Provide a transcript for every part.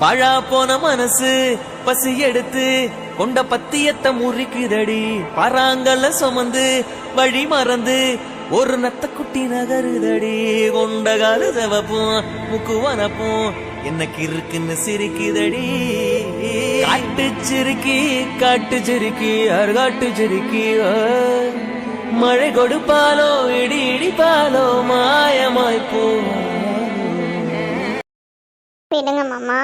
பாழா போன மனசு பசி எடுத்து கொண்ட பத்தியத்தை முறிக்குதடி. பராங்கல்ல சுமந்து வழி மறந்து ஒரு நத்த குட்டி நகருதடி. கொண்ட கால செவப்பும் முக்கு வனப்பும் என்ன கிறுக்குன்னு சிரிக்குதடி. காட்டு சிரிக்கி காட்டு சிரிக்கி அருகாட்டு சிரிக்கி மழை கொடுப்பாலோ இடி இடிப்பாலோ மாயமாய்ப்போ. விடுங்க மாமா,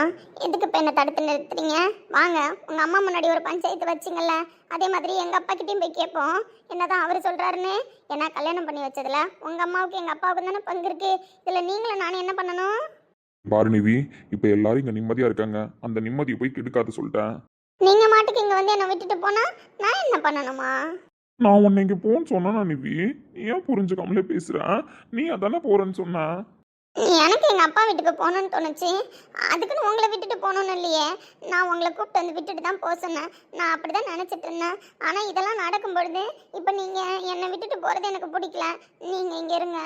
எதுக்கு இப்போ என்ன தடுத்து நிறுத்துறீங்க? வாங்க, உங்கள் அம்மா முன்னாடி ஒரு பஞ்சாயத்து வச்சிங்கல்ல, அதே மாதிரி எங்கள் அப்பா கிட்டேயும் போய் கேட்போம் என்னதான் அவர் சொல்கிறாருன்னு. ஏன்னா கல்யாணம் பண்ணி வச்சதுல உங்கள் அம்மாவுக்கு எங்கள் அப்பாவுக்கு தானே பங்கு இருக்கு. இதில் நீங்களும் நானும் என்ன பண்ணணும்? பாரணிவி, இப்போ எல்லாரும் இங்கே நிம்மதியாக இருக்காங்க, அந்த நிம்மதியை போய் கெடுக்காத சொல்லிட்டேன். நீங்கள் மாட்டுக்கு இங்கே வந்து என்னை விட்டுட்டு போனால் நான் என்ன பண்ணணுமா? நான் உன்னை இங்கே போன்னு சொன்னா நிவி, நீ ஏன் புரிஞ்சுக்காமலே பேசுகிறேன்? நீ அதானே போகிறேன்னு சொன்ன. எனக்கு எங்கள் அப்பா வீட்டுக்கு போகணுன்னு தோணுச்சு, அதுக்குன்னு உங்களை விட்டுட்டு போகணுன்னு இல்லையே. நான் உங்களை கூப்பிட்டு வந்து விட்டுட்டு தான் போக சொன்னேன். நான் அப்படி தான் நினச்சிட்டு இருந்தேன். ஆனால் இதெல்லாம் நடக்கும் பொழுது இப்போ நீங்கள் என்னை விட்டுட்டு போகிறது எனக்கு பிடிக்கல. நீங்கள் இங்கே இருங்க.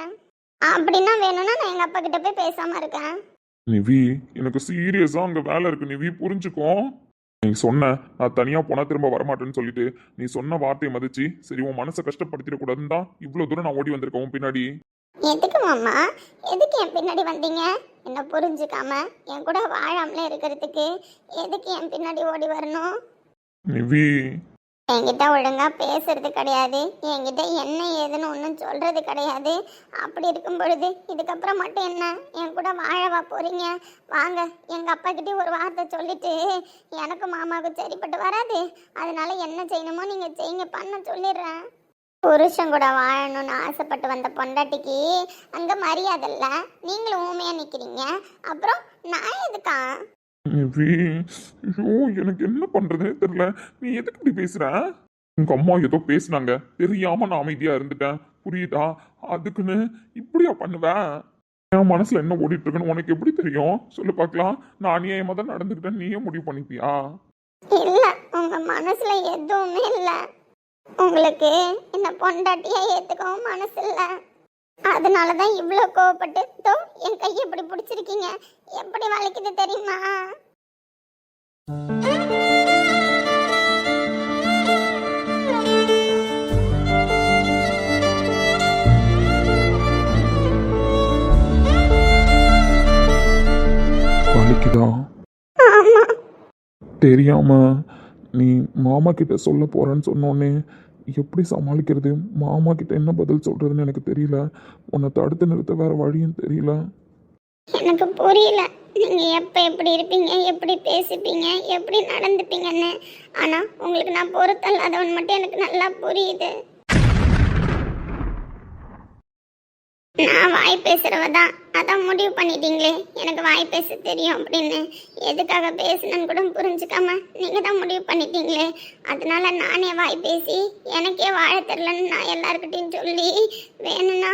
அப்படின்னா வேணும்னா நான் எங்கள் அப்பா கிட்ட போய் பேசாமல் இருக்கேன். நிவி, எனக்கு சீரியஸாக அங்கே வேலை இருக்கு நிவி, புரிஞ்சுக்கோ. நீ சொன்ன நான் தனியாக போனால் திரும்ப வரமாட்டேன்னு சொல்லிட்டு நீ சொன்ன வார்த்தையை மதிச்சு சரி உன் மனசை கஷ்டப்படுத்திடக்கூடாதுன்னு தான் இவ்வளோ தூரம் நான் ஓடி வந்திருக்கேன் உன் பின்னாடி. எதுக்கு மாமா, எதுக்கு என் பின்னாடி வந்தீங்க? என்ன புரிஞ்சுக்காம என் கூட வாழாமலே இருக்கிறதுக்கு எதுக்கு என் பின்னாடி ஓடி வரணும்? நிவி, என்கிட்ட ஒழுங்கா பேசுறது கிடையாது, என்கிட்ட என்ன ஏதுன்னு ஒன்றும் சொல்றது கிடையாது. அப்படி இருக்கும் பொழுது இதுக்கப்புறம் மட்டும் என்ன என் கூட வாழவா போறீங்க? வாங்க, எங்க அப்பா கிட்டே ஒரு வார்த்தை சொல்லிட்டு எனக்கு மாமாவுக்கு சரிப்பட்டு வராது. அதனால என்ன செய்யணுமோ நீங்க செய்யுங்க, பண்ண சொல்லிடுறேன். புருஷன் கூட வாழணும்னு ஆசைப்பட்டு வந்த பொண்டாட்டிக்கு அங்க மரியாதை இல்ல, நீங்களும் ஊமையா நிக்கிறீங்க. அப்புறம் நான் எதுக்கா? நிவி, ஐயோ எனக்கு என்ன பண்றதுன்னு தெரியல. நீ எதுக்கு இப்படி பேசுற? உங்க அம்மா ஏதோ பேசுனாங்க, தெரியாம நான் அமைதியா இருந்துட்டேன், புரியுதா? அதுக்குன்னு இப்படியா பண்ணுவேன்? என் மனசுல என்ன ஓடிட்டு இருக்குன்னு உனக்கு எப்படி தெரியும்? சொல்லு பார்க்கலாம். நான் ஏன் தான் நடந்துக்கிட்டேன், நீயே முடிவு பண்ணிப்பியா? இல்ல, உங்க மனசுல எதுவுமே இல்ல. உங்களுக்கு என்ன பொண்டாட்டியா ஏத்துக்கவும் மனசு இல்ல. அதனாலதான் இவ்வளோ கோவப்பட்டு என் கையை எப்படி பிடிச்சிருக்கீங்க. எப்படி வலிக்குது தெரியுமா? வலிக்குதா? தெரியாம நீ மாமா கிட்ட சொல்ல போறேன்னு சொன்னோன்னே எப்படி சமாளிக்கிறது, மாமா கிட்ட என்ன பதில் சொல்றதுன்னு எனக்கு தெரியல. உன்னை தடுத்து நிறுத்த வேற வழியும் தெரியல. எனக்கு புரியல நீங்க எப்ப எப்படி இருப்பீங்க, எப்படி பேசிப்பீங்க, எப்படி நடந்துப்பீங்கன்னு. ஆனா உங்களுக்கு நான் பொறுத்தல்லாதவன் மட்டும் எனக்கு நல்லா புரியுது. நான் வாய் பேசுறவ தான், அதான் முடிவு பண்ணிட்டீங்களே எனக்கு வாய் பேச தெரியும் அப்படின்னு. எதுக்காக பேசணும்னு கூட புரிஞ்சுக்காம நீங்க தான் முடிவு பண்ணிட்டீங்களே. அதனால நானே வாய் பேசி எனக்கே வாழ தெரியலன்னு நான் எல்லாருக்கிட்டையும் சொல்லி வேணும்னா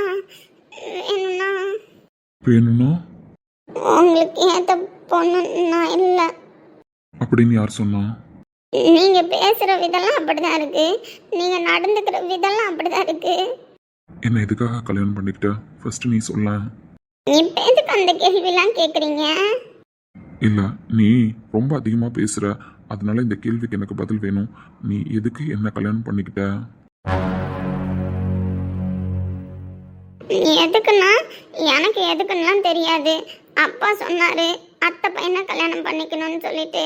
வேணும்னா வேணும்னா உங்களுக்கு ஏத்த பொண்ணு நான் இல்ல அப்படின்னு யார் சொன்னா? நீங்க பேசுற விதெல்லாம் அப்படிதான் இருக்கு, நீங்க நடந்துக்கிற விதெல்லாம் அப்படிதான் இருக்கு. என்ன எதுக்காக கல்யாணம் பண்ணிக்கிட்ட ஃபர்ஸ்ட் நீ சொல்ல. இப்ப எதுக்கு அந்த கேள்விலாம் கேக்குறீங்க? இல்ல, நீ ரொம்ப அதிகமா பேசுற, அதனால இந்த கேள்விக்கு எனக்கு பதில் வேணும். நீ எதுக்கு என்ன கல்யாணம் பண்ணிக்கிட்ட? எதுக்குன்னா எனக்கு எதுக்குன்னுலாம் தெரியாது. அப்பா சொன்னாரு அத்தை பையனை கல்யாணம் பண்ணிக்கணும்னு சொல்லிட்டு.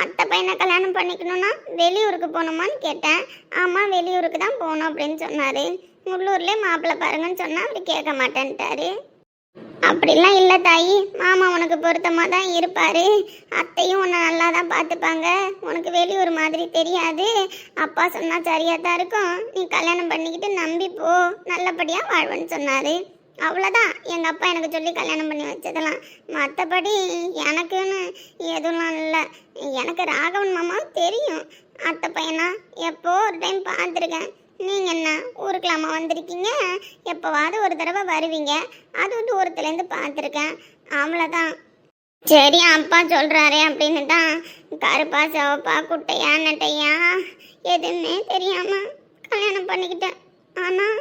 அத்தை பையனை கல்யாணம் பண்ணிக்கணும்னா வெளியூருக்கு போகணுமான்னு கேட்டேன். ஆமா, வெளியூருக்கு தான் போகணும் அப்படின்னு சொன்னாரு. உள்ளூர்லேயே மாப்பிள்ளை பாருங்கன்னு சொன்னா அப்படி கேட்க மாட்டேன்ட்டாரு. அப்படிலாம் இல்லை தாயி, மாமா உனக்கு பொருத்தமாக தான் இருப்பாரு, அத்தையும் உன்னை நல்லா தான் பார்த்துப்பாங்க, உனக்கு வெளியூர் மாதிரி தெரியாது, அப்பா சொன்னால் சரியாக தான் இருக்கும், நீ கல்யாணம் பண்ணிக்கிட்டு நம்பி போ, நல்லபடியாக வாழ்வேன்னு சொன்னார். அவ்வளோதான் எங்கள் அப்பா எனக்கு சொல்லி கல்யாணம் பண்ணி வச்சதெல்லாம். மற்றபடி எனக்குன்னு எதுவும் இல்லை. எனக்கு ராகவன் மாமா தெரியும், அத்தை பையனா எப்போ ஒரு டைம் பார்த்துருக்கேன். நீங்கள் என்ன ஊருக்கலாமா வந்திருக்கீங்க, எப்போவாவது ஒரு தடவை வருவீங்க, அது தூரத்துலேருந்து பார்த்துருக்கேன், அவ்வளோதான். சரி அப்பா சொல்கிறாரே அப்படின்னு தான் கருப்பா சிவப்பா குட்டையா நெட்டையா எதுவுமே தெரியாமல் கல்யாணம் பண்ணிக்கிட்டேன். ஆனால்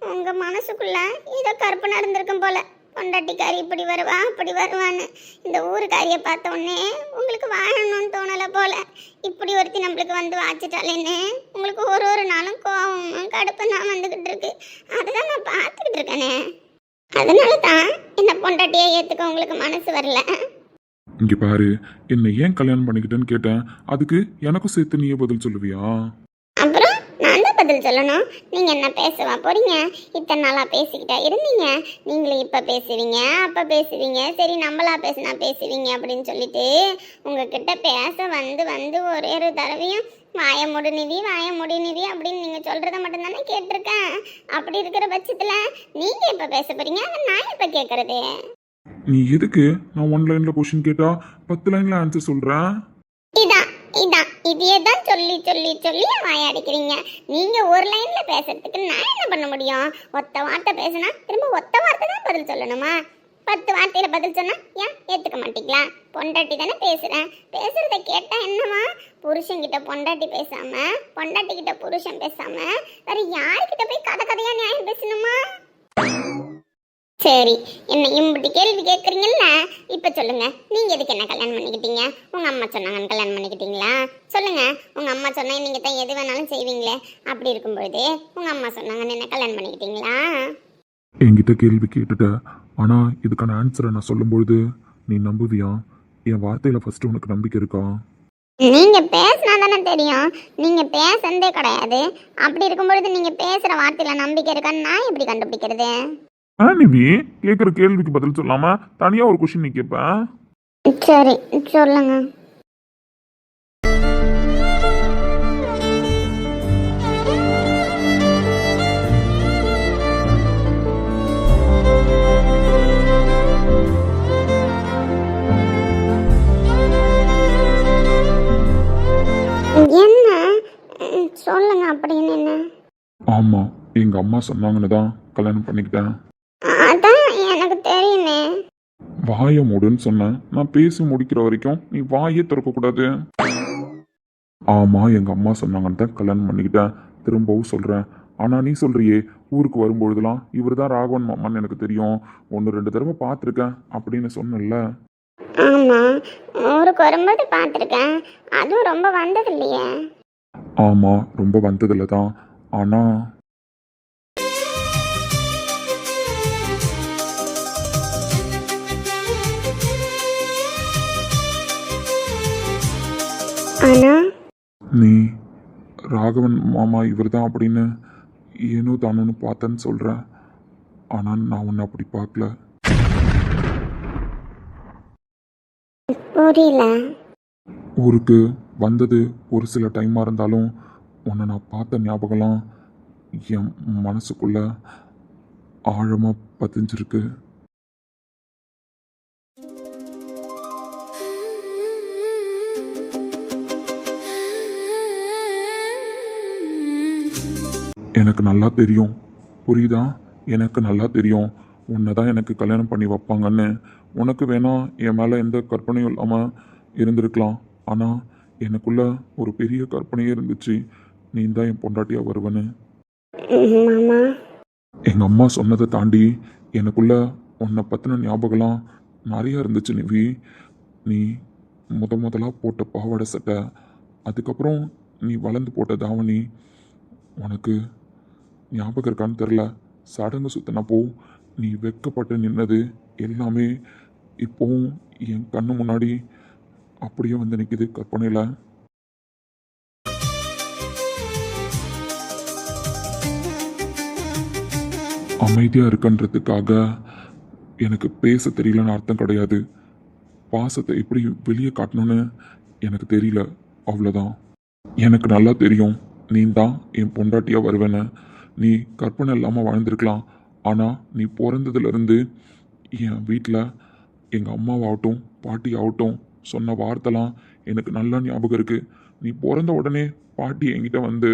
உங்கள் மனசுக்குள்ளே ஏதோ கருப்பு நடந்திருக்கும் போல, பொண்டாட்டிக்காரி இப்படி வருவா அப்படி வருவான்னு. இந்த ஊருக்காரியை பார்த்த உடனே உங்களுக்கு வாழணும்னு தோணலை போல. இப்படி ஒருத்தி நம்மளுக்கு வந்து வாச்சிட்டாலேன்னு உங்களுக்கு ஒரு நாளும் கோவமும் கடுப்பும் தான் வந்துக்கிட்டு இருக்கு. அதுதான் நான் பார்த்துக்கிட்டு இருக்கேனே. அதனால தான் என்ன பொண்டாட்டியை ஏற்றுக்க உங்களுக்கு மனசு வரல. இங்க பாரு, என்னை ஏன் கல்யாணம் பண்ணிக்கிட்டேன்னு கேட்டேன். அதுக்கு எனக்கும் சேர்த்து நீயே பதில் சொல்லுவியா? அப்புறம் நான் தான் பதில் சொல்லணும். நீங்கள் என்ன பேசவா போறீங்க? இத்தனை நாளாக பேசிக்கிட்டா இருந்தீங்க. நீங்களும் இப்போ பேசுவீங்க, அப்போ பேசுவீங்க, சரி நம்மளா பேசினா பேசுவீங்க அப்படின்னு சொல்லிட்டு உங்ககிட்ட பேச வந்து வந்து ஒரு தடவையும் வாய முடிநிதி அப்படின்னு நீங்கள் சொல்கிறத மட்டும்தானே கேட்டிருக்கேன். அப்படி இருக்கிற பட்சத்தில் நீங்கள் இப்போ பேச போறீங்க, அதை நான் இப்போ கேட்குறது. நீ எதுக்கு நான் 1 லைன்ல கொஸ்டின் கேட்டா 10 லைன்ல ஆன்சர் சொல்றேன்? இதையே தான் சொல்லி வாயாடிக்கிறீங்க. நீங்க ஒரு லைன்ல பேசுறதுக்கு நான் என்ன பண்ண முடியும்? ஒத்த வார்த்தை பேசினா திரும்ப ஒத்த வார்த்தை தான் பதில் சொல்லணுமா? 10 வார்த்தையில பதில் சொன்னா ஏன் ஏத்துக்க மாட்டீங்களா? பொண்டாட்டி தானே பேசுறேன், பேசுறத கேட்டா என்னமா? புருஷன்கிட்ட பொண்டாட்டி பேசாம, பொண்டாட்டி கிட்ட புருஷன் பேசாம வேற யாருக்கிட்ட போய் கதையா நியாயம் பேசணுமா? சரி, என்ன இப்படி கேள்வி கேட்குறீங்கல்ல, இப்போ சொல்லுங்க, நீங்கள் எதுக்கு என்ன கல்யாணம் பண்ணிக்கிட்டீங்க? உங்கள் அம்மா சொன்னாங்கன்னு கல்யாணம் பண்ணிக்கிட்டீங்களா? சொல்லுங்க, உங்கள் அம்மா சொன்னா நீங்கள் தான் எது வேணாலும் செய்வீங்களே. அப்படி இருக்கும்பொழுது உங்கள் அம்மா சொன்னாங்கன்னு என்ன கல்யாணம் பண்ணிக்கிட்டீங்களா? என்கிட்ட கேள்வி கேட்டுட்ட, ஆனா இதுக்கான ஆன்சரை நான் சொல்லும்பொழுது நீ நம்புவியா? என் வார்த்தையில ஃபர்ஸ்ட் உனக்கு நம்பிக்கை இருக்கா? நீங்க பேசினா தானே தெரியும். நீங்க பேசுனதே கிடையாது. அப்படி இருக்கும்பொழுது நீங்க பேசுற வார்த்தையில நம்பிக்கை இருக்கான்னு நான் எப்படி கண்டுபிடிக்கிறது? நிவி, கேட்குற கேள்விக்கு பதில் சொல்லாம தனியா ஒரு கொஸ்டின் நீ கேட்பேன். சரி சொல்லுங்க. என்ன சொல்லுங்க அப்படின்னு? என்ன? ஆமா, எங்க அம்மா சொன்னாங்கன்னு தான் கல்யாணம் பண்ணிக்கிட்டேன். அதான் எனக்கு தெரியுமே. வாயை மூடுன்னு சொன்னேன். நான் பேசி முடிக்கிற வரைக்கும் நீ வாயே திறக்கக்கூடாது. ஆமா, எங்க அம்மா சொன்னாங்கன்னு தான் கல்யாணம் பண்ணிக்கிட்டேன். திரும்பவும் சொல்றேன். ஆனா நீ சொல்றியே, ஊருக்கு வரும்பொழுதுலாம் இவர் தான் ராகவன் மாமான்னு எனக்கு தெரியும், 1-2 தடவை பார்த்துருக்கேன் அப்படின்னு சொன்னல. ஆமா, ஊருக்கு வரும்போது பார்த்துருக்கேன். அதுவும் ரொம்ப வந்தது இல்லையே. ஆமா, ரொம்ப வந்ததில்ல தான். ஆனா ஆனா நீ ராகவன் மாமா இவர் தான் அப்படின்னு ஏனோ தானோன்னு பார்த்தேன்னு சொல்ற. ஆனா நான் உன்னை அப்படி பார்க்கல. புரியல. ஊருக்கு வந்தது ஒரு சில டைமாக இருந்தாலும் உன்னை நான் பார்த்த ஞாபகம்லாம் என் மனசுக்குள்ள ஆழமாக பதிஞ்சிருக்கு. எனக்கு நல்லா தெரியும், புரியுதா? எனக்கு நல்லா தெரியும் உன்னை தான் எனக்கு கல்யாணம் பண்ணி வைப்பாங்கன்னு. உனக்கு வேணா என் மேலே எந்த கற்பனையும் இல்லாமல் இருந்திருக்கலாம். ஆனால் எனக்குள்ள ஒரு பெரிய கற்பனையே இருந்துச்சு, நீ தான் என் பொண்டாட்டியாக வருவன்னு. மாமா, எங்கள் அம்மா சொன்னதை தாண்டி எனக்குள்ள உன்னை பற்றின ஞாபகம்லாம் நிறையா இருந்துச்சு நிவி. நீ முதலாக போட்ட பாவாடை சட்டை, அதுக்கப்புறம் நீ வளர்ந்து போட்ட தாவணி, உனக்கு ஞாபகம் இருக்கான்னு தெரில. சடங்கு சுத்தினப்போ நீ வெட்கப்பட்டு நின்னது எல்லாமே இப்போவும் என் கண்ணு முன்னாடி அப்படியே வந்து நிற்கிது கற்பனையில். அமைதியாக இருக்குன்றதுக்காக எனக்கு பேச தெரியலன்னு அர்த்தம் கிடையாது. பாசத்தை எப்படி வெளியே காட்டணும்னு எனக்கு தெரியல, அவ்வளோதான். எனக்கு நல்லா தெரியும் நீ தான் என் பொண்டாட்டியாக வருவேன்னு. நீ கற்பனை இல்லாமல் வாழ்ந்திருக்கலாம், ஆனால் நீ பிறந்ததுலேருந்து என் வீட்டில் எங்கள் அம்மாவாகட்டும் பாட்டி ஆகட்டும் சொன்ன வார்த்தைலாம் எனக்கு நல்லா ஞாபகம் இருக்குது. நீ பிறந்த உடனே பாட்டி என்கிட்ட வந்து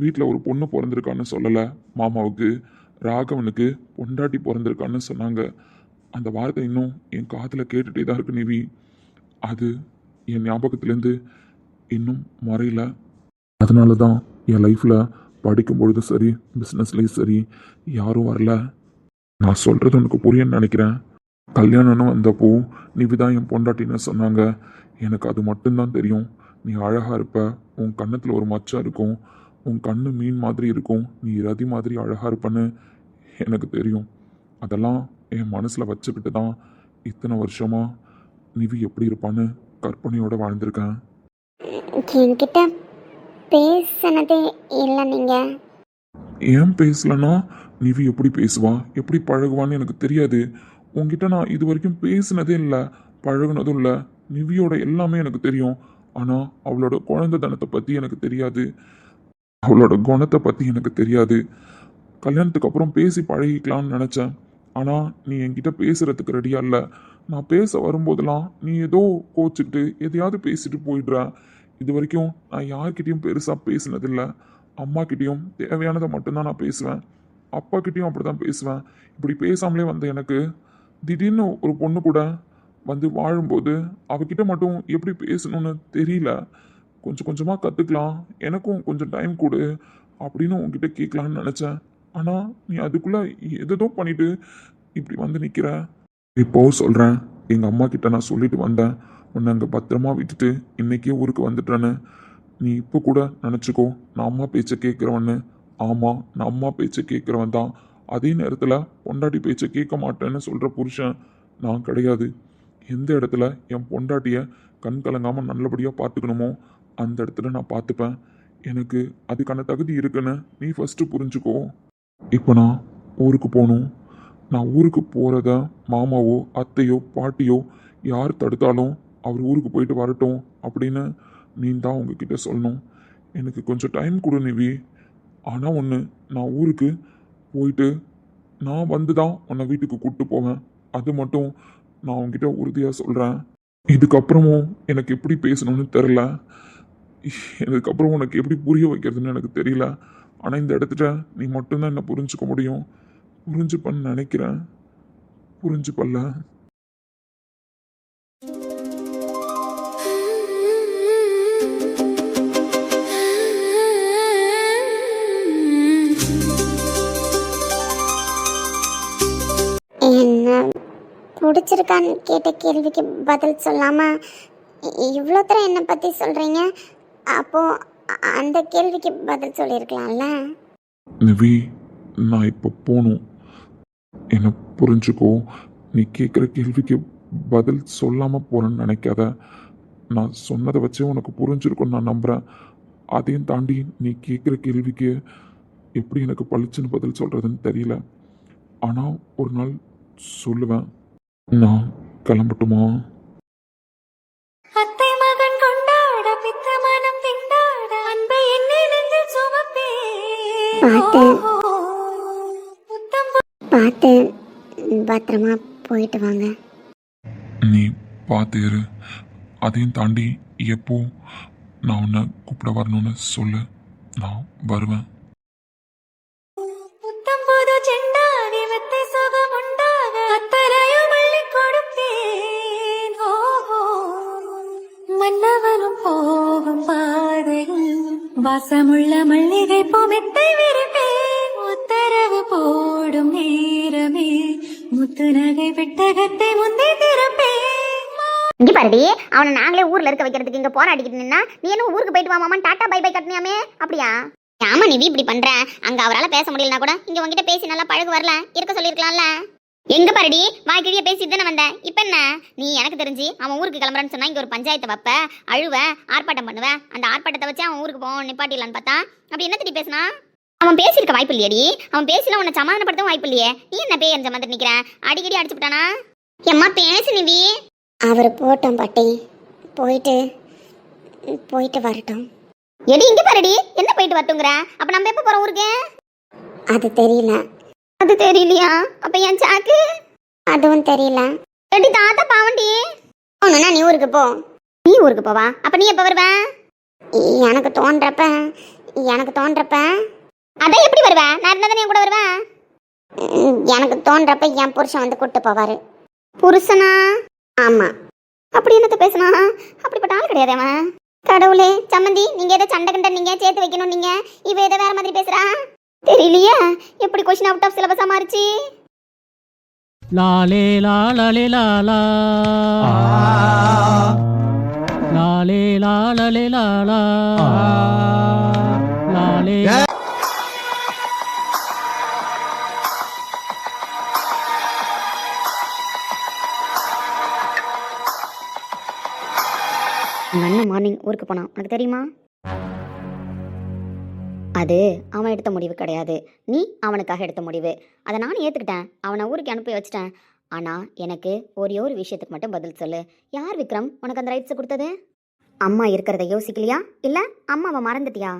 வீட்டில் ஒரு பொண்ணு பிறந்திருக்கான்னு சொல்லலை, மாமாவுக்கு ராகவனுக்கு பொண்டாட்டி பிறந்திருக்கான்னு சொன்னாங்க. அந்த வார்த்தை இன்னும் என் காதில் கேட்டுகிட்டே தான் இருக்கு நிவி. அது என் ஞாபகத்துலேருந்து இன்னும் மறையல. அதனால தான் என் லைஃப்பில் படிக்கும் பொழுதும் சரி, பிஸ்னஸ்லேயும் சரி யாரும் வரல. நான் சொல்றது உனக்கு புரியும்னு நினைக்கிறேன். கல்யாணம்னு வந்தப்போ நிவிதான் என் பொண்டாட்டின்னு சொன்னாங்க. எனக்கு அது மட்டும்தான் தெரியும். நீ அழகா இருப்ப, உன் கன்னத்தில் ஒரு மச்சம் இருக்கும், உன் கண்ணு மீன் மாதிரி இருக்கும், நீ ரதி மாதிரி அழகா இருப்பன்னு எனக்கு தெரியும். அதெல்லாம் என் மனசில் வச்சுக்கிட்டு தான் இத்தனை வருஷமா நிவி எப்படி இருப்பான்னு கற்பனையோடு வாழ்ந்திருக்கேன். என்கிட்ட பேசினதே இல்லை நீங்கள். ஏன் பேசலன்னா நிவி எப்படி பேசுவா, எப்படி பழகுவான்னு எனக்கு தெரியாது. உன்கிட்ட நான் இது வரைக்கும் பேசினதே இல்லை, பழகுனதும் இல்லை. நிவியோட எல்லாமே எனக்கு தெரியும். ஆனால் அவளோட குழந்தைத்தனத்தை பற்றி எனக்கு தெரியாது, அவளோட குணத்தை பற்றி எனக்கு தெரியாது. கல்யாணத்துக்கு அப்புறம் பேசி பழகிக்கலாம்னு நினச்சேன். ஆனால் நீ என்கிட்ட பேசுகிறதுக்கு ரெடியா இல்லை. நான் பேச வரும்போதெல்லாம் நீ ஏதோ கோச்சிக்கிட்டு எதையாவது பேசிட்டு போயிடுற. இது வரைக்கும் நான் யார்கிட்டையும் பெருசாக பேசினதில்லை. அம்மாக்கிட்டேயும் தேவையானதை மட்டும்தான் நான் பேசுவேன், அப்பாக்கிட்டேயும் அப்படி தான் பேசுவேன். இப்படி பேசாமலே வந்த எனக்கு திடீர்னு ஒரு பொண்ணு கூட வந்து வாழும்போது அவகிட்ட மட்டும் எப்படி பேசணும்னு தெரியல. கொஞ்சம் கொஞ்சமாக கற்றுக்கலாம், எனக்கும் கொஞ்சம் டைம் கொடு அப்படின்னு உங்ககிட்ட கேட்கலான்னு நினச்சேன். ஆனால் நீ அதுக்குள்ளே எதோ பண்ணிட்டு இப்படி வந்து நிற்கிற. இப்போ சொல்கிறேன், எங்கள் அம்மா கிட்ட நான் சொல்லிட்டு வந்தேன், உன்னை அங்கே பத்திரமா விட்டுட்டு இன்னைக்கே ஊருக்கு வந்துட்டேன்னு. நீ இப்போ கூட நினச்சிக்கோ நான் அம்மா பேச்சை கேட்குறவன்னு. ஆமாம், நான் அம்மா பேச்சை கேட்குறவன் தான். அதே நேரத்தில் பொண்டாட்டி பேச்சை கேட்க மாட்டேன்னு சொல்கிற புருஷன் நான் கிடையாது. எந்த இடத்துல என் பொண்டாட்டியை கண் கலங்காமல் நல்லபடியாக பார்த்துக்கணுமோ அந்த இடத்துல நான் பார்த்துப்பேன். எனக்கு அதுக்கான தகுதி இருக்குன்னு நீ ஃபஸ்ட்டு புரிஞ்சுக்கோ. இப்போ நான் ஊருக்கு போகணும். நான் ஊருக்கு போகிறத மாமாவோ அத்தையோ பாட்டியோ யார் தடுத்தாலும் அவர் ஊருக்கு போயிட்டு வரட்டும் அப்படின்னு நீ தான் உங்ககிட்ட சொல்லணும். எனக்கு கொஞ்சம் டைம் கொடு நிவி. ஆனால் ஒன்று, நான் ஊருக்கு போயிட்டு நான் வந்து தான் உன்னை வீட்டுக்கு கூப்பிட்டு போவேன். அது மட்டும் நான் உங்ககிட்ட உறுதியாக சொல்கிறேன். இதுக்கப்புறமும் எனக்கு எப்படி பேசணும்னு தெரில, இதுக்கப்புறம் உனக்கு எப்படி புரிய வைக்கிறதுன்னு எனக்கு தெரியல. ஆனால் இந்த இடத்துல நீ மட்டும்தான் என்னை புரிஞ்சுக்க முடியும். புரிஞ்சுப்பன்னு நினைக்கிறேன், புரிஞ்சுப்பல்ல. என்ன பிடிச்சிருக்கான்னு கேட்ட கேள்விக்கு பதில் சொல்லாமல் இவ்வளோ தூரம் என்னை பற்றி சொல்கிறீங்க. அப்போது அந்த கேள்விக்கு பதில் சொல்லியிருக்கலாம்ல. நிவி, நான் இப்போ போகணும். என்னை புரிஞ்சுக்கோ. நீ கேட்குற கேள்விக்கு பதில் சொல்லாமல் போகிறேன்னு நினைக்காத. நான் சொன்னதை வச்சே உனக்கு புரிஞ்சிருக்குன்னு நான் நம்புகிறேன். அதையும் தாண்டி நீ கேட்குற கேள்விக்கு எப்படி எனக்கு பளிச்சுன்னு பதில் சொல்கிறதுன்னு தெரியல. ஆனால் ஒரு நாள் சொல்லுவேன். நான் கிளம்பட்டுமா? அத்தை மகன் கொண்டாட பித்த மனம் திண்டாட அன்பை என்னிடந்து சுமப்பே பார்த்து பத்திரமா போயிட்டு வாங்க. நீ பார்த்து இரு. அதையும் தாண்டி எப்போ நான் உன்னை கூப்பிட வரணும்னு சொல்லு, நான் வருவேன். புத்தம் புது செண்டாடி வெத்தை சுகம் உண்டாக அத்தரையும் அள்ளி கொடுப்பேன். மன்னவனும் போகும் பாதையில் வாசமுள்ள மல்லிகை பூமெத்தை விரிப்பேன். உத்தரவு போடும் நேரமே முத்து நகை பெட்டகத்தை முந்தி திறப்பேன். இங்க பாருடி, அவனை நாங்களே ஊர்ல இருக்க வைக்கிறதுக்கு இங்க போராடிக்கிட்டு நின்னா நீ என்ன ஊருக்கு போயிட்டு வா மாமா டாட்டா பை பை கட்டினியாமே அப்படியா? ஆமா நிவி, இப்படி பண்ற. அங்க அவரால் பேச முடியலனா கூட இங்க உங்ககிட்ட பேசி நல்லா பழகு வரல இருக்க சொல்லிருக்கலாம்ல. எங்க பாருடி, வாய்க்கிழிய பேசிட்டு தானே வந்தேன். இப்ப என்ன நீ எனக்கு தெரிஞ்சு அவன் ஊருக்கு கிளம்புறான்னு சொன்னா இங்க ஒரு பஞ்சாயத்தை வைப்ப, அழுவ, ஆர்ப்பாட்டம் பண்ணுவேன். அந்த ஆர்ப்பாட்டத்தை வச்சு அவன் ஊருக்கு போவான் நிப்பாட்டிடலான்னு பார்த்தா அப்படி என்ன திட்டி பேசினா? அவன் பேசியிருக்க வாய்ப்பு இல்லையடி. அவன் பேசல உன்னை சமாதானப்படுத்தவும் வாய்ப்பு இல்லையே. நீ என்ன பேய் எரிஞ்ச மாதிரி நிக்கிறேன்? அடிக்கடி அடிச்சு விட்டானா? எம்மா பேசு நிவி. அவர் போட்டோம் பாட்டி, போயிட்டு வரட்டும். எடி இங்க பாருடி, என்ன போயிட்டு வரட்டுங்கிற? அப்ப நம்ம எப்ப போறோம் ஊருக்கு? அது தெரியல. அது தெரியலையா? அப்ப என் சாக்கு? அதுவும் தெரியல. எடி தாத்தா பாவண்டி. ஒண்ணுனா நீ ஊருக்கு போ. நீ ஊருக்கு போவா? அப்ப நீ எப்ப வருவ? எனக்கு தோன்றப்ப. அதான் எப்படி வருவ? நான் இருந்தா தானே கூட வருவேன். எனக்கு தோன்றப்ப என் புருஷன் வந்து கூட்டு போவாரு. புருஷனா? ஆமா. அப்படி என்னத்த பேசினா? அப்படிப்பட்ட ஆள் கிடையாது அவன். கடவுளே, சம்மந்தி, நீங்க ஏதோ சண்டை கண்ட நீங்க சேர்த்து வைக்கணும். நீங்க இவ ஏதோ வேற மாதிரி பேசுறா. தெரியலையா எப்படி கொஸ்டின் அவுட் ஆஃப் சிலபஸா மாறிச்சு? லாலே லாலே லாலா லாலே லாலே லாலா லாலே. உங்கள் அண்ணன் மார்னிங் ஊருக்கு போனான், உனக்கு தெரியுமா? அது அவன் எடுத்த முடிவு கிடையாது, நீ அவனுக்காக எடுத்த முடிவு. அதை நானும் ஏற்றுக்கிட்டேன், அவனை ஊருக்கு அனுப்பி வச்சிட்டேன். ஆனால் எனக்கு ஒரே ஒரு விஷயத்துக்கு மட்டும் பதில் சொல்லு. யார் விக்ரம் உனக்கு அந்த ரைட்ஸை கொடுத்தது? அம்மா இருக்கிறத யோசிக்கலையா, இல்லை அம்மாவை மறந்துட்டியா?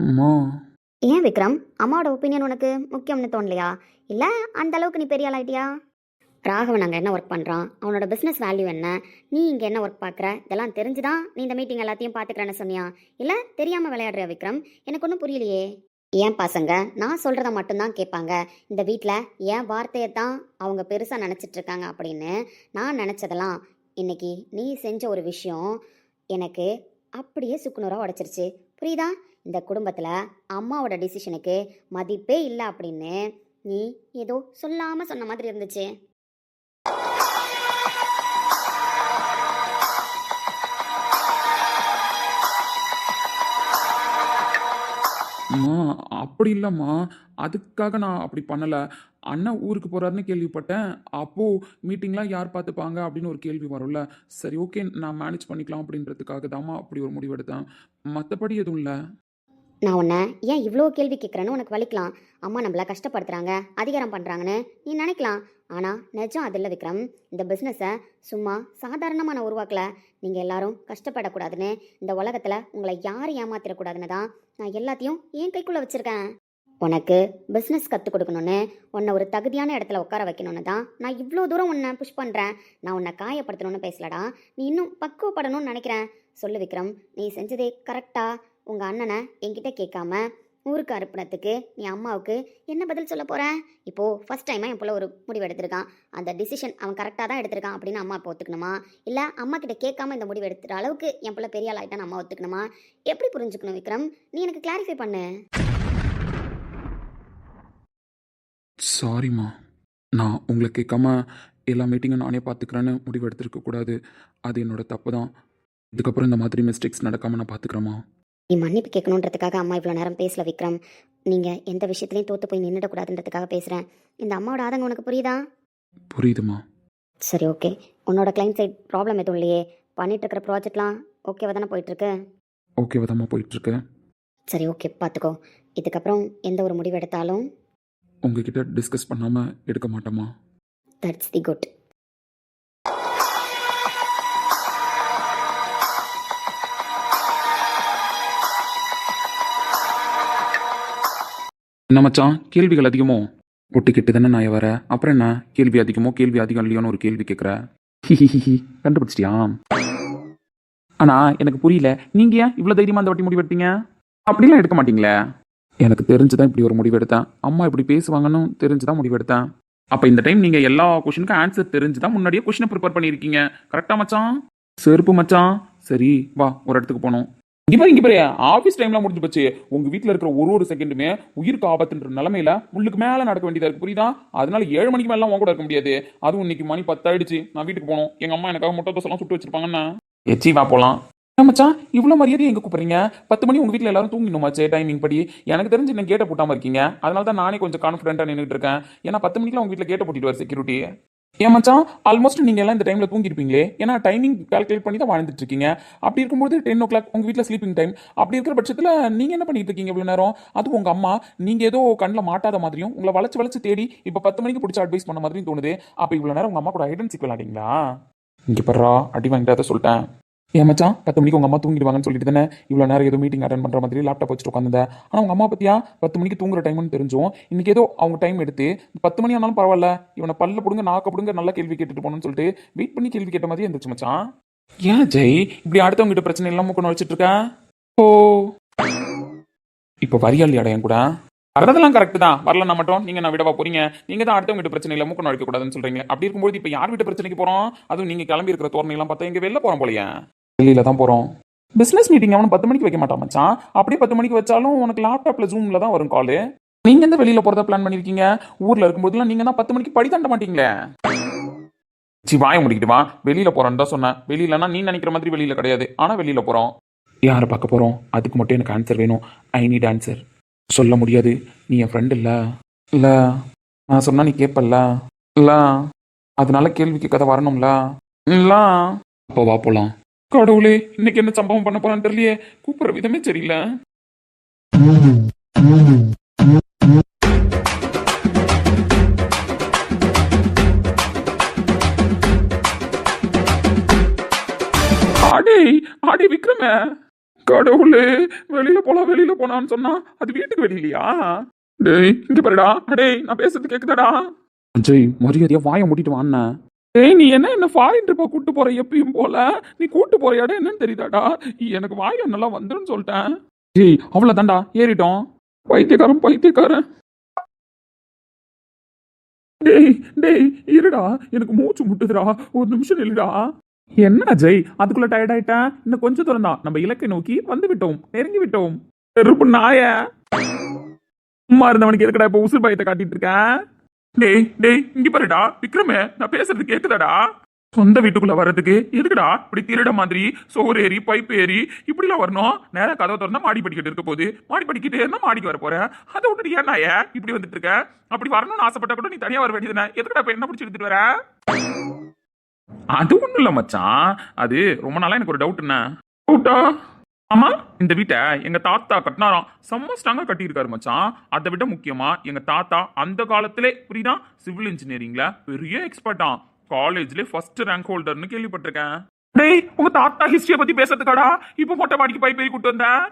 அம்மா ஏன் விக்ரம், அம்மாவோட ஒப்பீனியன் உனக்கு முக்கியம்னு தோணலையா? இல்லை அந்த அளவுக்கு நீ பெரிய ஆளாயிட்டியா? ராகவன் அங்கே என்ன ஒர்க் பண்ணுறான், அவனோட பிஸ்னஸ் வேல்யூ என்ன, நீ இங்கே என்ன ஒர்க் பார்க்குற, இதெல்லாம் தெரிஞ்சுதான் நீ இந்த மீட்டிங் எல்லாத்தையும் பார்த்துக்கிறேன்னு சொன்னியா? இல்லை தெரியாமல் விளையாடுறியா விக்ரம்? எனக்கு ஒன்றும் புரியலையே. ஏன் பசங்க நான் சொல்கிறத மட்டும்தான் கேட்பாங்க, இந்த வீட்டில் என் வார்த்தையை தான் அவங்க பெருசாக நினச்சிட்டு இருக்காங்க அப்படின்னு நான் நினச்சதெல்லாம் இன்னைக்கு நீ செஞ்ச ஒரு விஷயம் எனக்கு அப்படியே சுக்குநூறாக உடைச்சிருச்சு, புரியுதா? இந்த குடும்பத்தில் அம்மாவோட டிசிஷனுக்கு மதிப்பே இல்லை அப்படின்னு நீ ஏதோ சொல்லாமல் சொன்ன மாதிரி இருந்துச்சு. அம்மா அப்படி இல்லைம்மா, அதுக்காக நான் அப்படி பண்ணலை. அண்ணன் ஊருக்கு போகிறாருன்னு கேள்விப்பட்டேன். அப்போது மீட்டிங்லாம் யார் பார்த்துப்பாங்க அப்படின்னு ஒரு கேள்வி வரும்ல. சரி ஓகே நான் மேனேஜ் பண்ணிக்கலாம் அப்படின்றதுக்காக தாம்மா அப்படி ஒரு முடிவு எடுத்தேன். மற்றபடி எதுவும் இல்லை. நான் உன்னை ஏன் இவ்வளோ கேள்வி கேட்குறேன்னு உனக்கு வலிக்கலாம். அம்மா நம்மளை கஷ்டப்படுத்துகிறாங்க, அதிகாரம் பண்ணுறாங்கன்னு நீ நினைக்கலாம். ஆனால் நிஜம் அது இல்லை விக்ரம். இந்த பிஸ்னஸை சும்மா சாதாரணமாக நான் உருவாக்கல. நீங்கள் எல்லாரும் கஷ்டப்படக்கூடாதுன்னு, இந்த உலகத்தில் உங்களை யாரும் ஏமாத்திடக்கூடாதுன்னு தான் நான் எல்லாத்தையும் என் கைக்குள்ளே வச்சுருக்கேன். உனக்கு பிஸ்னஸ் கற்றுக் கொடுக்கணுன்னு, உன்னை ஒரு தகுதியான இடத்துல உட்கார வைக்கணும்னு தான் நான் இவ்வளோ தூரம் உன்னை புஷ் பண்ணுறேன். நான் உன்னை காயப்படுத்தணும்னு பேசலடா, நீ இன்னும் பக்குவப்படணும்னு நினைக்கிறேன். சொல்லு விக்ரம், நீ செஞ்சதே கரெக்டா? உங்கள் அண்ணனை என்கிட்ட கேட்காம ஊருக்கு அனுப்புனதுக்கு நீ அம்மாவுக்கு என்ன பதில் சொல்ல போகிற? இப்போது ஃபஸ்ட் டைமாக என் பிள்ளை ஒரு முடிவு எடுத்திருக்கான், அந்த டிசிஷன் அவன் கரெக்டாக தான் எடுத்திருக்கான் அப்படின்னு அம்மா இப்போ ஒத்துக்கணுமா? இல்லை அம்மா கிட்ட கேட்காம இந்த முடிவு எடுத்துகிற அளவுக்கு என் பிள்ளை பெரிய ஆள் ஆகிட்டான்னு அம்மா ஒத்துக்கணுமா? எப்படி புரிஞ்சுக்கணும் விக்ரம்? நீ எனக்கு கிளாரிஃபை பண்ணு. சாரிம்மா, நான் உங்களை கேட்காம எல்லா மீட்டிங்கும் நானே பார்த்துக்கிறேன்னு முடிவு எடுத்துருக்க கூடாது. அது என்னோட தப்பு தான். இதுக்கப்புறம் இந்த மாதிரி மிஸ்டேக்ஸ் நடக்காமல் நான் பார்த்துக்கிறேம்மா. நீ மன்னிப்பு கேட்கணுன்றதுக்காக அம்மா இவ்வளோ நேரம் பேசல விக்ரம். நீங்கள் எந்த விஷயத்துலையும் தோற்று போய் நின்றுடக்கூடாதுன்றதுக்காக பேசுகிறேன். இந்த அம்மாவோட ஆதங்கம் உனக்கு புரியுதா? புரியுதுமா. சரி ஓகே, உன்னோட கிளைண்ட் சைட் ப்ராப்ளம் எதுவும் இல்லையே? பண்ணிட்டு இருக்கிற ப்ராஜெக்ட்லாம் ஓகேவா தானே போயிட்டுருக்கு? ஓகேவா தாம்மா போயிட்டுருக்கு. சரி ஓகே, பார்த்துக்கோ. இதுக்கப்புறம் எந்த ஒரு முடிவு எடுத்தாலும் உங்ககிட்ட டிஸ்கஸ் பண்ணாமல் எடுக்க மாட்டோமா? That's the good. என்ன மச்சான், கேள்விகள் அதிகமோ? ஒட்டிக்கிட்டு தானே நான் வர, அப்புறம் என்ன கேள்வி அதிகமோ கேள்வி அதிகம் இல்லையோன்னு ஒரு கேள்வி கேட்குற. ஹிஹிஹி, கண்டுபிடிச்சிட்டியா? ஆனால் எனக்கு புரியல, நீங்கள் ஏன் இவ்வளோ தைரியமாக அந்த வாட்டி முடிவு எடுத்தீங்க? அப்படிலாம் எடுக்க மாட்டீங்களே. எனக்கு தெரிஞ்சுதான் இப்படி ஒரு முடிவு எடுத்தேன். அம்மா இப்படி பேசுவாங்கன்னு தெரிஞ்சுதான் முடிவு எடுத்தேன். அப்போ இந்த டைம் நீங்கள் எல்லா கொஷனுக்கும் ஆன்சர் தெரிஞ்சுதான் முன்னாடியே கொஷினை ப்ரிப்பேர் பண்ணியிருக்கீங்க. கரெக்டாக மச்சான்? செருப்பு மச்சான். சரி வா, ஒரு இடத்துக்கு போகணும். இங்கே பாரு ஆஃபீஸ் டைம்லாம் முடிஞ்சு போச்சு. உங்கள் வீட்டில் இருக்கிற ஒரு செகண்டுமே உயிருக்கு ஆபத்துன்ற நிலமையில முள்ளுக்கு மேலே நடக்க வேண்டியதாக இருக்கு, புரியுதா? அதனால 7 மணிக்கு மேலாம் உங்க கூட இருக்க முடியாது. அதுவும் இன்னைக்கு மணி 10 ஆயிடுச்சு, நான் வீட்டுக்கு போகணும். எங்கள் அம்மா எனக்காக முட்டை தோசைலாம் சுட்டு வச்சிருப்பாங்கண்ணா. எச்சி வா போகலாம். மச்சான் இவ்வளோ மரியாதை எங்கே கூப்பிட்றீங்க? 10 மணி உங்கள் வீட்டில் எல்லாரும் தூங்கிடணுமாச்சே டைமிங் படி. எனக்கு தெரிஞ்சு இன்னும் கேட்டை போட்டாமல் இருக்கீங்க. அதனால தான் நானே கொஞ்சம் கான்ஃபிடென்ட்டாக நின்றுட்டு இருக்கேன். ஏன்னா 10 மணிக்கெலாம் உங்கள் வீட்டில் கேட்டை போட்டிட்டு வர செக்யூரிட்டி. ஏன் மச்சான் ஆல்மோஸ்ட் நீங்கள் எல்லாம் இந்த டைமில் தூங்கிருப்பீங்களே, ஏன்னா டைமிங் கால்குலேட் பண்ணி தான் வாழ்ந்துட்டு இருக்கீங்க. அப்படி இருக்கும்போது 10 o'clock உங்கள் வீட்டில் ஸ்லீப்பிங் டைம். அப்படி இருக்கிற பட்சத்தில் நீங்கள் என்ன பண்ணிட்டு இருக்கீங்க இவ்வளோ நேரம்? அதுவும் உங்கள் அம்மா நீங்கள் ஏதோ கண்ணில் மாட்டாத மாதிரியும் உங்களை வளைச்சு தேடி இப்போ 10 மணிக்கு பிடிச்ச அட்வைஸ் பண்ண மாதிரியும் தோணுது. அப்போ இவ்வளோ நேரம் உங்கள் அம்மா கூட ஐடென்டிக் விளையாடிங்களா? இங்கே பர்றா அடி வாங்கிட்டாத சொல்லிட்டேன். ஏன் மச்சான் 10 மணிக்கு உங்கள் அம்மா தூங்கிடுவாங்கன்னு சொல்லிட்டு தானே இவ்வளோ நேரம் ஏதோ மீட்டிங் அட்டன் பண்ணுற மாதிரி லேப்டாப் வச்சுட்டு உட்காந்துருந்தேன். ஆனால் உங்கள் அம்மா பற்றியா 10 மணிக்கு தூங்குற டைம்னு தெரிஞ்சும் இன்னைக்கு ஏதோ அவங்க டைம் எடுத்து 10 மணி ஆனாலும் பரவாயில்ல, இவனை பல்ல பிடுங்க நாக்க பிடுங்க நல்லா கேள்வி கேட்டுட்டு போகணும்னு சொல்லிட்டு வெயிட் பண்ணி கேள்வி கேட்ட மாதிரி இருந்துச்சு மச்சான். ஏன் ஜெய் இப்படி அடுத்தவங்ககிட்ட பிரச்சனை இல்லாமல் கொண்டு வச்சுட்டு இருக்கேன்? ஓ இப்போ வரியா இல்லையாடா என் கூட? வரதெல்லாம் கரெக்ட் தான், வரலன்னா மட்டும் நீங்கள் நான் விடவா போறீங்க? நீங்கள் தான் அடுத்தவங்க பிரச்சனை இல்லை மூக்க நுழைக்க கூடாதுன்னு சொல்றீங்க. அப்படி இருக்கும்போது இப்போ யார் வீட்டு பிரச்சனைக்கு போகிறோம்? அதுவும் நீங்கள் கிளம்பி இருக்கிற தோரணையெல்லாம் பார்த்தா எங்கே வெளில போகிறோம் போலையே. வெளியில தான் போகிறோம். பிஸ்னஸ் மீட்டிங் அவனை 10 மணிக்கு வைக்க மாட்டான் மச்சான். அப்படியே 10 மணிக்கு வச்சாலும் உனக்கு லேப்டாப்பில் ஜூமில் தான் வரும் காலு. நீங்க எந்த வெளியில போறதா பிளான் பண்ணிருக்கீங்க? ஊர்ல இருக்கும்போதெல்லாம் நீங்க தான் 10 மணிக்கு படி தாண்ட மாட்டீங்களே. சி வாய முடிக்கிட்டு வா. வெளியில போறோன்னு தான் சொன்னேன். வெளியிலனா நீ நினைக்கிற மாதிரி வெளியில கிடையாது. ஆனா வெளியில போறோம். யாரை பார்க்க போறோம்? அதுக்கு மட்டும் எனக்கு ஆன்சர் வேணும். I need answer. சொல்ல முடியாது. நீ என் ஃப்ரெண்ட் இல்ல. இல்ல நான் சொன்னா நீ கேட்பல்ல. இல்ல அதனால கேள்விக்கு கதை வரணும்ல. இல்ல அப்போ வா போலாம். கடவுளே, இன்னைக்கு என்ன சம்பவம் பண்ண போறான்னு தெரியலையே. கூப்பிடுற விதமே சரியில்லை. ஆடே விக்ரமே, கடவுளே, வெளியில போனான்னு சொன்னா அது வீட்டுக்கு வெளியிலையா? டேய் இங்க பாருடா. டேய் நான் பேசுறது கேக்குதாடா? அஜய் மரியாதையா வாயை மூடிட்டு வாண்ணா. டேய் நீ என்ன ஃபாரின் ட்ரிப்பா கூட்டு போற எப்பயும் போல? நீ கூட்டு போற இடம் என்னன்னு தெரியுதாடா? எனக்கு வாயில நல்லா வந்துருன்னு சொல்லிட்டேன். டேய் அவ்வளவுதான்டா, ஏறிட்டோம். பைத்தியக்காரன். டேய் டேய் இருடா, எனக்கு மூச்சு முட்டுதுடா, ஒரு நிமிஷம் நில்லுடா. என்ன அஜய் அதுக்குள்ள டயர்ட் ஆயிட்டேன்? இன்னும் கொஞ்சம் தூரம் தான், நம்ம இலக்கை நோக்கி வந்து விட்டோம், நெருங்கி விட்டோம். செருப்பு நாய, சும்மா இருந்தவனுக்கு எதுக்கடா இப்ப உசுர் பயத்தை காட்டிட்டு இருக்கேன்? டேய் இங்க பாருடா விக்ரமே, நான் பேசுறது கேக்குதாடா? சொந்த வீட்டுக்குள்ள வர்றதுக்கு எதுக்குடா இப்படி திருட மாதிரி சோறு ஏறி பைப் ஏறி இப்படிலாம் வரணும்? நேரா கதவை திறந்தா மாடி படிக்கிட்டு இருக்க போது, மாடி படிக்கிட்டு இருந்தா மாடிக்கு வர போறேன். அதை விட்டுட்டு ஏன் நாய இப்படி வந்துட்டு இருக்க? அப்படி வரணும்னு ஆசைப்பட்டா கூட நீ தனியா வர வேண்டியதுனே. எதுக்குடா இப்ப என்ன பிடிச்சி எடுத்துட்டு வர? அது ஒண்ணும் இல்ல மச்சான், அது ரொம்ப நாளா எனக்கு ஒரு டவுட்னா. டவுட்டா? ஆமா, இந்த வீட்டை எங்க தாத்தா கட்டினாராம். செம்ம ஸ்ட்ராங்கா கட்டியிருக்காரு மச்சான். அதை விட முக்கியமா எங்க தாத்தா அந்த காலத்திலே புரியுதா சிவில் இன்ஜினியரிங்ல பெரிய எக்ஸ்பர்ட்டா. காலேஜ்ல ஃபர்ஸ்ட் ரேங்க் ஹோல்டர்னு கேள்விப்பட்டிருக்கேன். டேய் உங்க தாத்தா ஹிஸ்டரிய பத்தி பேசுறதுக்காடா இப்ப மொட்டை மாடிக்கு பை கூட்டு வந்தேன்.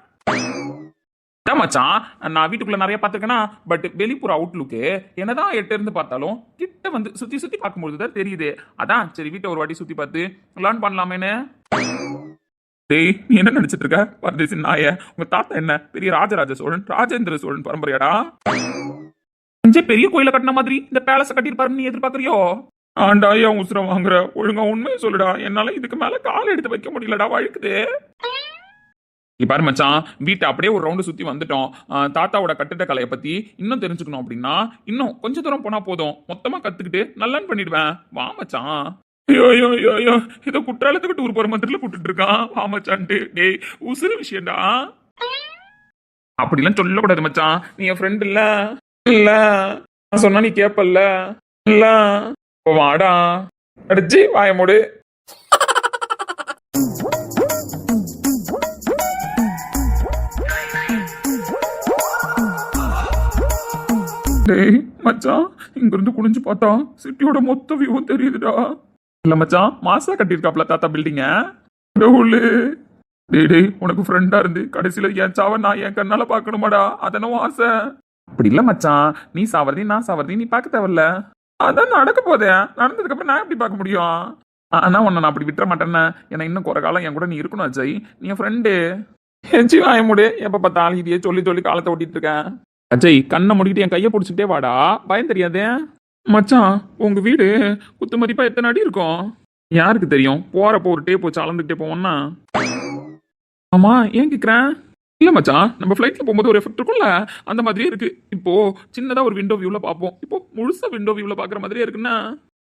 மச்சான் நான் வீட்டுக்குள்ள நிறைய பாத்துருக்கேன்னா, பட் வெளிப்புற அவுட்லுக்கு என்னதான் எட்ட இருந்து பார்த்தாலும் கிட்ட வந்து சுத்தி பார்க்கும்போது தான் தெரியுது. அதான் சரி வீட்டை ஒரு வாட்டி சுத்தி பார்த்து லேர்ன் பண்ணலாமேன்னு. டேய் நீ என்ன நினைச்சிட்டு இருக்க? பரதேசி நாய, உங்க தாத்தா என்ன பெரிய ராஜராஜ சோழன் ராஜேந்திர சோழன் பரம்பரையாடா? பெரிய கோயில கட்டின மாதிரி இந்த பேலஸ கட்டிருப்பாருன்னு நீ எதிர்பார்க்கறியோ? ஆண்டா ஏன் உசுரம் வாங்குற? ஒழுங்கா உண்மையை சொல்லுடா. என்னால இதுக்கு மேல கால் எடுத்து வைக்க முடியலடா, வழுக்குது. பாரு மச்சான், வீட்டை அப்படியே ஒரு ரவுண்டு சுத்தி வந்துட்டோம். தாத்தாவோட கட்டிட கலையை பத்தி இன்னும் தெரிஞ்சுக்கணும் அப்படின்னா இன்னும் கொஞ்ச தூரம் போனா போதும். மொத்தமா கத்துக்கிட்டு நல்லன்னு பண்ணிடுவேன். வா மச்சான். ஐயோ ஏதோ குற்றாலத்துக்கு டூர் போற மாதிரி கூப்பிட்டு இருக்கான். வா மச்சான்ட்டு. டேய் உசுறு விஷயம்டா, அப்படிலாம் சொல்லக்கூடாது மச்சான். நீ என் ஃப்ரெண்ட் இல்ல. இல்ல நான் சொன்னா நீ கேப்பல்ல. இல்ல வாடா அடிச்சு வாய மூடு. டேய் மச்சான், இங்க இருந்து குனிஞ்சு பார்த்தா சிட்டியோட மொத்த வியூவும் தெரியுதுடா. இல்ல மச்சான், மாசா கட்டியிருக்காப்ல தாத்தா பில்டிங்க. டேய் உனக்கு ஃப்ரெண்டா இருந்து கடைசியில என் சாவ நான் என் கண்ணால பாக்கணுமாடா? அதனும் ஆசை. அப்படி இல்ல மச்சான், நீ சாவறதி நான் சாவறதி நீ பார்க்க தேவையில்ல. அதான் நடக்க போதே. நடந்ததுக்கு அப்புறம் நான் எப்படி பார்க்க முடியும்? ஆனா உன்னை நான் அப்படி விட்டுற மாட்டேன்னு. ஏன்னா இன்னும் குறை காலம் என் கூட நீ இருக்கணும் அஜய். நீ என் ஃப்ரெண்டு. எஞ்சி வாய மூடு. எப்ப பார்த்தாலும் இதையே சொல்லி காலத்தை ஓட்டிட்டு இருக்கேன். அஜய் கண்ணை முடிக்கிட்டு என் கையை பிடிச்சிக்கிட்டே வாடா, பயம் தெரியாதே. மச்சான் உங்க வீடு குத்து மதிப்பா எத்தனை அடி இருக்கும்? யாருக்கு தெரியும்? போறப்போ ஒரு டேப் வச்சு அளந்துக்கிட்டே போவோம்னா. ஆமா ஏன் கேக்குறேன்? இல்ல மச்சான், நம்ம ஃபிளைட்ல போகும்போது ஒரு எஃபெக்ட் இருக்கும்ல, அந்த மாதிரியே இருக்கு. இப்போ சின்னதா ஒரு விண்டோ வியூல பாப்போம், இப்போ முழுசா விண்டோ வியூல பாக்குற மாதிரியே இருக்குன்னா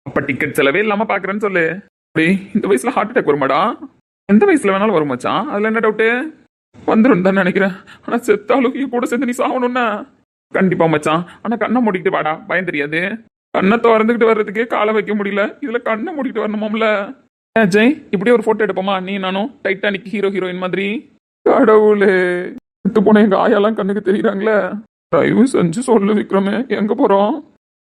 அப்ப டிக்கெட் செலவே இல்லாம பாக்குறேன்னு சொல்லு. இந்த வயசுல ஹார்ட் அட்டாக் வருமாடா? எந்த வயசுல வேணாலும் வரும் மச்சான், அதுல என்ன டவுட்டு? வந்துடும் தான் நினைக்கிறேன். ஆனா செத்தாலும் என் கூட சேர்ந்து நீ சாகணும்னா கண்டிப்பா மச்சான். ஆனா கண்ணை மூடிக்கிட்டு வாடா, பயம் தெரியாது. கண்ணை திறந்துகிட்டு வர்றதுக்கே காலை வைக்க முடியல, இதுல கண்ணை மூடிக்கிட்டு வரணுமாம்ல. ஜெய் இப்படியே ஒரு போட்டோ எடுப்போமா நீ நானும், டைட்டானிக் ஹீரோயின் மாதிரி? கடவுளே, விட்டு போன எங்க ஆயாலாம் கண்ணுக்கு தெரியுறாங்களே. தயவு செஞ்சு சொல்லு விக்ரமே, எங்க போறோம்?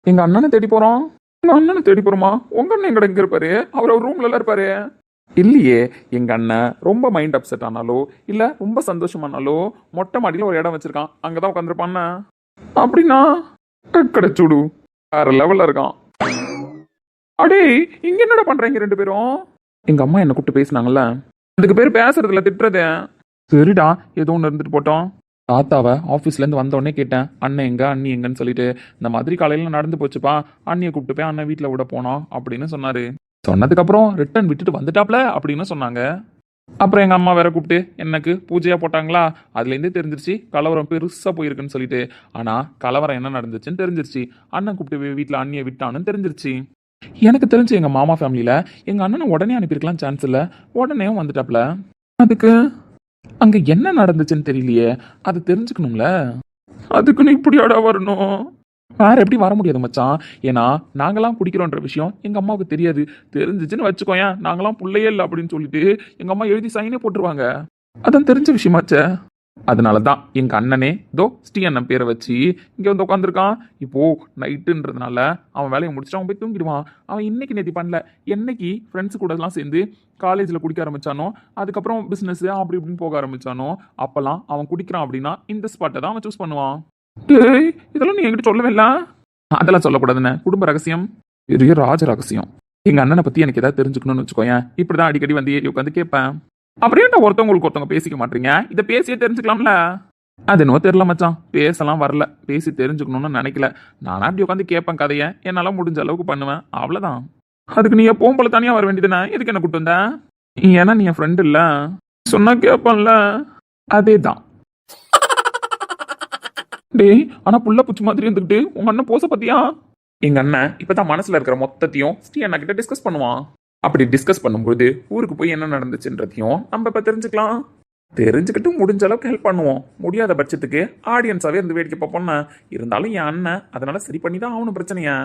எங்க அண்ணனை தேடி போறோம். உங்க அண்ணனை தேடி போறோமா? உங்க அண்ணன் எங்க இருப்பாரு? அவர் ரூம்ல எல்லாம் இருப்பாரு. இல்லையே, எங்க அண்ணன் ரொம்ப மைண்ட் அப்செட் ஆனாலோ இல்ல ரொம்ப சந்தோஷமானாலோ மொட்டை மாடியில ஒரு இடம் வச்சிருக்கான், அங்கதான் உட்காந்துருப்பான். அப்படின்னா கிடைச்சுடு, வேற லெவல்ல இருக்கான். அடே இங்க என்னடா பண்றீங்க ரெண்டு பேரும்? எங்க அம்மா என்ன கூப்பிட்டு பேசினாங்கல்ல, அதுக்கு பேர் பேசுறதுல திட்டுறது. சரிடா ஏதோ ஒன்று இருந்துட்டு போட்டோம். தாத்தாவை ஆஃபீஸ்ல இருந்து வந்த உடனே கேட்டேன், அண்ணன் எங்க அண்ணி எங்கன்னு சொல்லிட்டு. இந்த மாதிரி காலையில நடந்து போச்சுப்பா, அண்ணியை கூப்பிட்டு போய் அண்ணன் வீட்டுல விட போனோம் அப்படின்னு சொன்னாரு. சொன்னதுக்கு அப்புறம் ரிட்டர்ன் விட்டுட்டு வந்துட்டாப்ல அப்படின்னு சொன்னாங்க. அப்புறம் எங்கள் அம்மா வேற கூப்பிட்டு எனக்கு பூஜையாக போட்டாங்களா, அதுலேருந்தே தெரிஞ்சிருச்சு கலவரம் பெருசாக போயிருக்குன்னு சொல்லிட்டு. ஆனால் கலவரம் என்ன நடந்துச்சுன்னு தெரிஞ்சிருச்சு. அண்ணன் கூப்பிட்டு வீட்டில் அண்ணியை விட்டான்னு தெரிஞ்சிருச்சு. எனக்கு தெரிஞ்சு எங்கள் மாமா ஃபேமிலியில் எங்கள் அண்ணனை உடனே அனுப்பியிருக்கலாம் சான்ஸ் இல்லை, உடனே வந்துட்டாப்ல. அதுக்கு அங்கே என்ன நடந்துச்சுன்னு தெரியலையே, அது தெரிஞ்சுக்கணும்ல. அதுக்குன்னு இப்படியாடா வரணும்? வேற எப்படி வர முடியாது மச்சான். ஏன்னா நாங்களாம் குடிக்கிறோன்ற விஷயம் எங்க அம்மாவுக்கு தெரியாது. தெரிஞ்சிச்சுன்னு வச்சுக்கோயேன், நாங்களாம் புள்ளையே இல்லை அப்படின்னு சொல்லிட்டு எங்க அம்மா எழுதி சைனே போட்டுருவாங்க. அதான் தெரிஞ்ச விஷயமாச்சே. அதனாலதான் எங்க அண்ணனே தோ ஸ்ரீ அண்ணன் பேரை வச்சு இங்க வந்து உட்காந்துருக்கான். இப்போ நைட்டுன்றதுனால அவன் வேலையை முடிச்சுட்டு அவன் போய் தூங்கிடுவான். அவன் இன்னைக்கு நேத்தி பண்ணல, என்னைக்கு ஃப்ரெண்ட்ஸ் கூட எல்லாம் சேர்ந்து காலேஜில் குடிக்க ஆரம்பிச்சானோ, அதுக்கப்புறம் பிஸ்னஸ் அப்படி இப்படின்னு போக ஆரம்பிச்சானோ, அப்பெல்லாம் அவன் குடிக்கிறான் அப்படின்னா இந்த ஸ்பாட்டை தான் அவன் சூஸ் பண்ணுவான். டேய், இதெல்லாம் நீ என்கிட்ட சொல்லவே இல்லை. அதெல்லாம் சொல்லக்கூடாதுன்னு குடும்ப ரகசியம், பெரிய ராஜ ரகசியம். எங்க அண்ணனை பத்தி எனக்கு ஏதாவது தெரிஞ்சுக்கணும்னு வச்சுக்கோயேன், இப்படிதான் அடிக்கடி வந்து ஏறி உட்காந்து கேட்பேன். அப்படியே ஒருத்தவங்களுக்கு ஒருத்தவங்க பேசிக்க மாட்டீங்க, இதை பேசியே தெரிஞ்சுக்கலாம்ல. அது என்னவோ தெரியல மச்சான், பேசலாம் வரல, பேசி தெரிஞ்சுக்கணும்னு நினைக்கல. நானா அப்படி உட்காந்து கேட்பேன் கதையை, என்னால முடிஞ்ச அளவுக்கு பண்ணுவேன், அவ்வளவுதான். அதுக்கு நீ எப்பவும் போல தனியா வர வேண்டியதுனே, எதுக்கு என்ன கூட்டு வந்த? ஏன்னா நீ என் ஃப்ரெண்டு இல்ல, சொன்னா கேட்பான்ல, அதே தான். டேய், ஆனா புள்ள பூச்சி மாதிரி இருந்துக்கிட்டு உங்க அண்ணன் போச பத்தியா? எங்க அண்ணன் இப்பதான் மனசுல இருக்கிற மொத்தத்தையும் ஸ்ரீ அண்ணா கிட்ட டிஸ்கஸ் பண்ணுவான். அப்படி டிஸ்கஸ் பண்ணும்போது ஊருக்கு போய் என்ன நடந்துச்சுன்றதையும் நம்ம இப்ப தெரிஞ்சுக்கலாம். தெரிஞ்சுக்கிட்டு முடிஞ்ச அளவுக்கு ஹெல்ப் பண்ணுவோம். முடியாத பட்சத்துக்கு ஆடியன்ஸாவே இருந்து வேடிக்கை பார்ப்போம்னா. இருந்தாலும் என் அண்ணன் அதனால சரி பண்ணி தான் ஆகணும் பிரச்சனையா.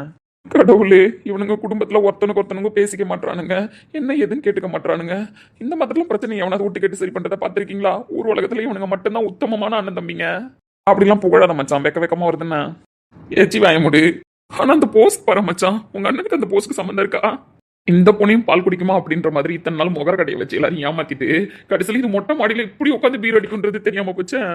கடவுளே, இவனுங்க குடும்பத்துல ஒருத்தனுக்கு பேசிக்க மாட்டானுங்க, என்ன ஏதுன்னு கேட்டுக்க மாட்டானுங்க. இந்த மாதிரிலாம் பிரச்சனை எவனாவது விட்டு கேட்டு சரி பண்றதை பார்த்திருக்கீங்களா? ஊர் உலகத்துல இவனுங்க மட்டும்தான் உத்தமமான அண்ணன் தம்பிங்க. அப்படிலாம் புகழாத மச்சான், வெக்கமா வருதுன்னா ஏச்சி வாய முடி. ஆனா அந்த போஸ்ட் பாரு மச்சான், உங்க அண்ணனுக்கு அந்த போஸ்ட்க்கு சம்மந்தம் இருக்கா? இந்த பொண்ணையும் பால் குடிக்குமா அப்படின்ற மாதிரி இத்தனை நாள் முகர கடையை வச்சு எல்லாரும் ஏமாத்திட்டு கடைசியில் இது மொட்டை மாடியில இப்படி உட்காந்து பீர் அடிக்குன்றது தெரியாம போச்சேன்.